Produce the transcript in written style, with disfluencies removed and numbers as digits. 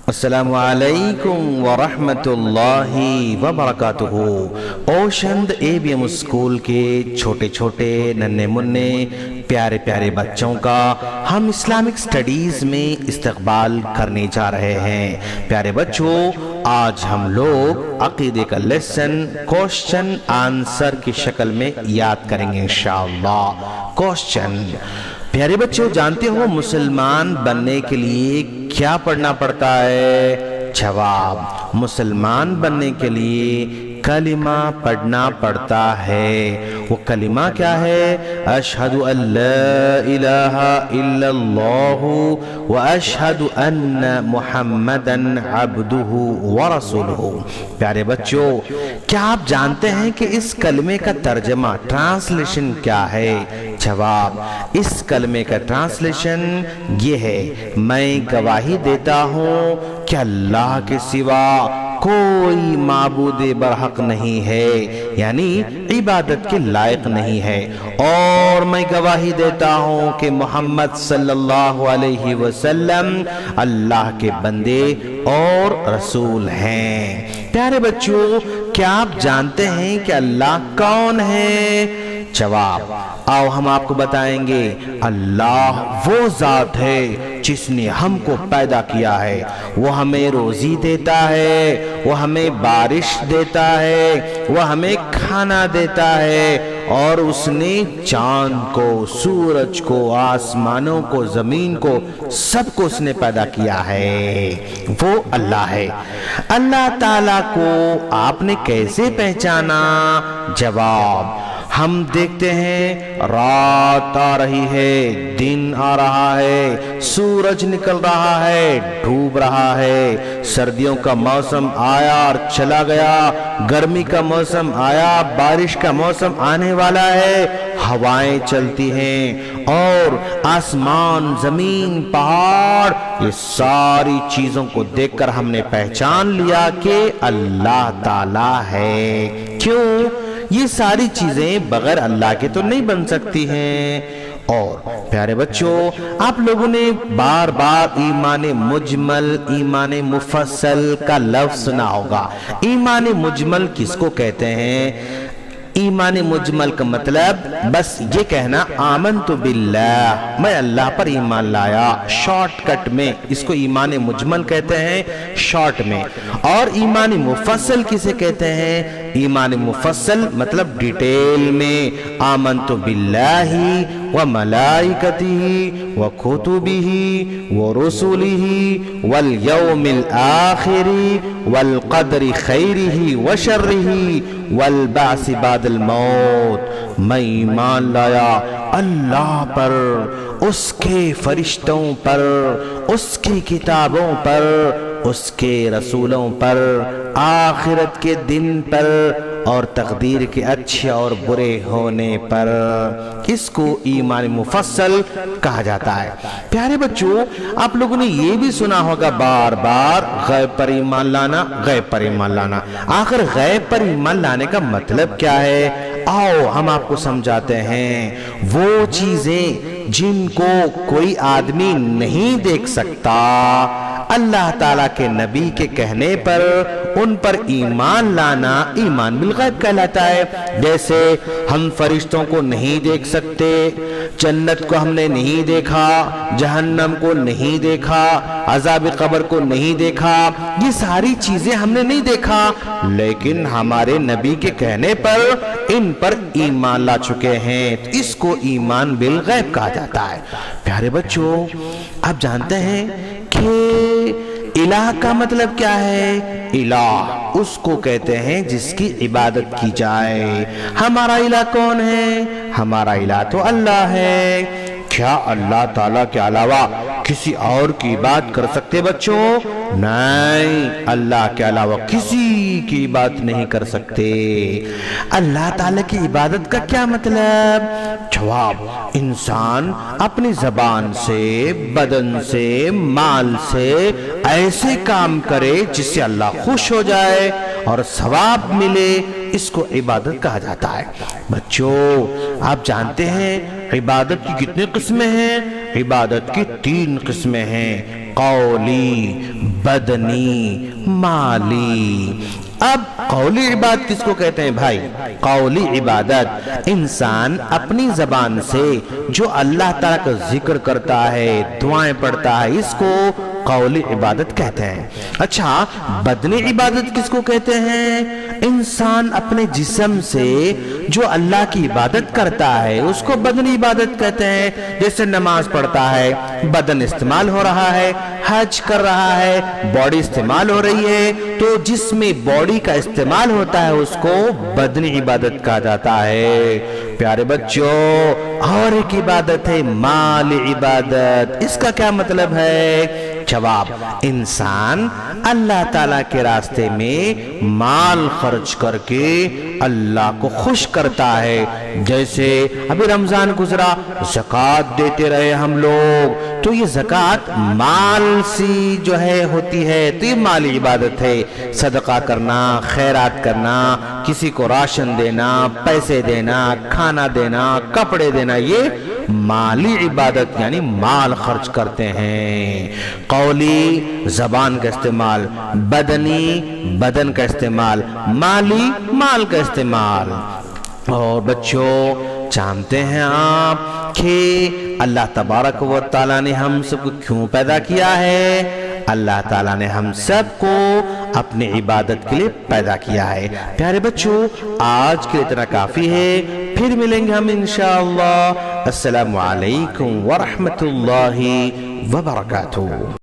السلام علیکم ورحمۃ اللہ وبرکاتہ۔ اوشند ABM اسکول کے چھوٹے چھوٹے ننھے مننے پیارے پیارے بچوں کا ہم اسلامک سٹڈیز میں استقبال کرنے جا رہے ہیں۔ پیارے بچوں، آج ہم لوگ عقیدے کا لیسن کوشچن آنسر کی شکل میں یاد کریں گے انشاءاللہ۔ کوشچن، پیارے بچوں، جانتے ہو مسلمان بننے کے لیے کیا پڑھنا پڑتا ہے؟ جواب، مسلمان بننے کے لیے کلمہ پڑھنا پڑتا ہے۔ وہ کلمہ کیا ہے؟ اشہد ان لا الہ الا اللہ واشہد ان محمدا عبدہ ورسولہ۔ پیارے بچوں، کیا آپ جانتے ہیں کہ اس کلمے کا ترجمہ ٹرانسلیشن کیا ہے؟ جواب، اس کلمے کا ٹرانسلیشن یہ ہے، میں گواہی دیتا ہوں کہ اللہ کے سوا کوئی معبود برحق نہیں ہے، یعنی عبادت کے لائق نہیں ہے، اور میں گواہی دیتا ہوں کہ محمد صلی اللہ علیہ وسلم اللہ کے بندے اور رسول ہیں۔ پیارے بچوں، کیا آپ جانتے ہیں کہ اللہ کون ہے؟ جواب، آؤ ہم آپ کو بتائیں گے۔ اللہ وہ ذات ہے جس نے ہم کو پیدا کیا ہے، وہ ہمیں روزی دیتا ہے، وہ ہمیں بارش دیتا ہے، وہ ہمیں کھانا دیتا ہے، اور اس نے چاند کو، سورج کو، آسمانوں کو، زمین کو، سب کو اس نے پیدا کیا ہے۔ وہ اللہ ہے۔ اللہ تعالیٰ کو آپ نے کیسے پہچانا؟ جواب، ہم دیکھتے ہیں رات آ رہی ہے، دن آ رہا ہے، سورج نکل رہا ہے، ڈوب رہا ہے، سردیوں کا موسم آیا اور چلا گیا، گرمی کا موسم آیا، بارش کا موسم آنے والا ہے، ہوائیں چلتی ہیں، اور آسمان، زمین، پہاڑ، یہ ساری چیزوں کو دیکھ کر ہم نے پہچان لیا کہ اللہ تعالیٰ ہے۔ کیوں؟ یہ ساری چیزیں بغیر اللہ کے تو نہیں بن سکتی ہیں۔ اور پیارے بچوں، آپ لوگوں نے بار بار ایمان مجمل، ایمان مفصل کا لفظ سنا ہوگا۔ ایمان مجمل کس کو کہتے ہیں؟ ایمان مجمل کا مطلب بس یہ کہنا آمنت باللہ، میں اللہ پر ایمان لایا، شارٹ کٹ میں اس کو ایمان مجمل کہتے ہیں، شارٹ میں۔ اور ایمان مفصل کسے کہتے ہیں؟ ایمان مفصل مطلب ڈیٹیل میں، آمنت باللہ وملائکتہ وکتبہ ورسلہ والیوم الآخر والقدر خیرہ وشرہ والبعث بعد الموت۔ میں ایمان لایا اللہ پر، اس کے فرشتوں پر، اس کی کتابوں پر، اس کے رسولوں پر، آخرت کے دن پر، اور تقدیر کے اچھے اور برے ہونے پر۔ اس کو ایمان مفصل کہا جاتا ہے۔ پیارے بچوں، آپ لوگوں نے یہ بھی سنا ہوگا بار بار، غیب پر ایمان لانا، غیب پر ایمان لانا۔ آخر غیب پر ایمان لانے کا مطلب کیا ہے؟ آؤ ہم آپ کو سمجھاتے ہیں۔ وہ چیزیں جن کو کوئی آدمی نہیں دیکھ سکتا، اللہ تعالیٰ کے نبی کے کہنے پر ان پر ایمان لانا ایمان بالغیب کہلاتا ہے۔ جیسے ہم فرشتوں کو نہیں دیکھ سکتے، جنت کو ہم نے نہیں دیکھا، جہنم کو نہیں دیکھا، عذاب قبر کو نہیں دیکھا، یہ ساری چیزیں ہم نے نہیں دیکھا، لیکن ہمارے نبی کے کہنے پر ان پر ایمان لا چکے ہیں، اس کو ایمان بالغیب کہا جاتا ہے۔ پیارے بچوں، آپ جانتے ہیں کہ الہ کا مطلب کیا ہے؟ الہ اس کو کہتے ہیں جس کی عبادت کی جائے۔ ہمارا الہ کون ہے؟ ہمارا الہ تو اللہ ہے۔ کیا اللہ تعالیٰ کے علاوہ کسی اور کی بات کر سکتے بچوں؟ نہیں، اللہ کے علاوہ کسی کی بات نہیں کر سکتے۔ اللہ تعالیٰ کی عبادت کا کیا مطلب؟ جواب، انسان اپنی زبان سے، بدن سے، مال سے ایسے کام کرے جس سے اللہ خوش ہو جائے اور ثواب ملے، اس کو عبادت کہا جاتا ہے۔ بچوں، آپ جانتے ہیں عبادت کی کتنے قسمیں ہیں؟ عبادت کی 3 قسمیں ہیں، قولی، بدنی مالی۔ اب قولی عبادت کس کو کہتے ہیں بھائی؟ قولی عبادت انسان اپنی زبان سے جو اللہ تعالیٰ کا ذکر کرتا ہے، دعائیں پڑھتا ہے، اس کو قولی عبادت کہتے ہیں۔ اچھا، بدنی عبادت کس کو کہتے ہیں؟ انسان اپنے جسم سے جو اللہ کی عبادت کرتا ہے اس کو بدنی عبادت کہتے ہیں۔ جیسے نماز پڑھتا ہے، بدن استعمال ہو رہا ہے، حج کر رہا ہے، باڈی استعمال ہو رہی ہے، تو جس میں باڈی کا استعمال ہوتا ہے اس کو بدنی عبادت کہا جاتا ہے۔ پیارے بچوں، اور ایک عبادت ہے مال عبادت۔ اس کا کیا مطلب ہے؟ جواب، انسان اللہ تعالیٰ کے راستے میں مال خرچ کر کے اللہ کو خوش کرتا ہے۔ جیسے ابھی رمضان گزرا، زکوٰۃ دیتے رہے ہم لوگ، تو یہ زکوٰۃ مال سی جو ہے ہوتی ہے، تو یہ مالی عبادت ہے۔ صدقہ کرنا، خیرات کرنا، کسی کو راشن دینا، پیسے دینا، کھانا دینا، کپڑے دینا، یہ مالی عبادت یعنی مال خرچ کرتے ہیں۔ قولی زبان کا استعمال، بدنی بدن کا استعمال، مالی مال کا استعمال۔ اور بچوں، جانتے ہیں آپ کہ اللہ تبارک و تعالیٰ نے ہم سب کو کیوں پیدا کیا ہے؟ اللہ تعالیٰ نے ہم سب کو اپنی عبادت کے لیے پیدا کیا ہے۔ پیارے بچوں، آج کے اتنا کافی ہے، پھر ملیں گے ہم انشاءاللہ۔ السلام علیکم ورحمۃ اللہ وبرکاتہ۔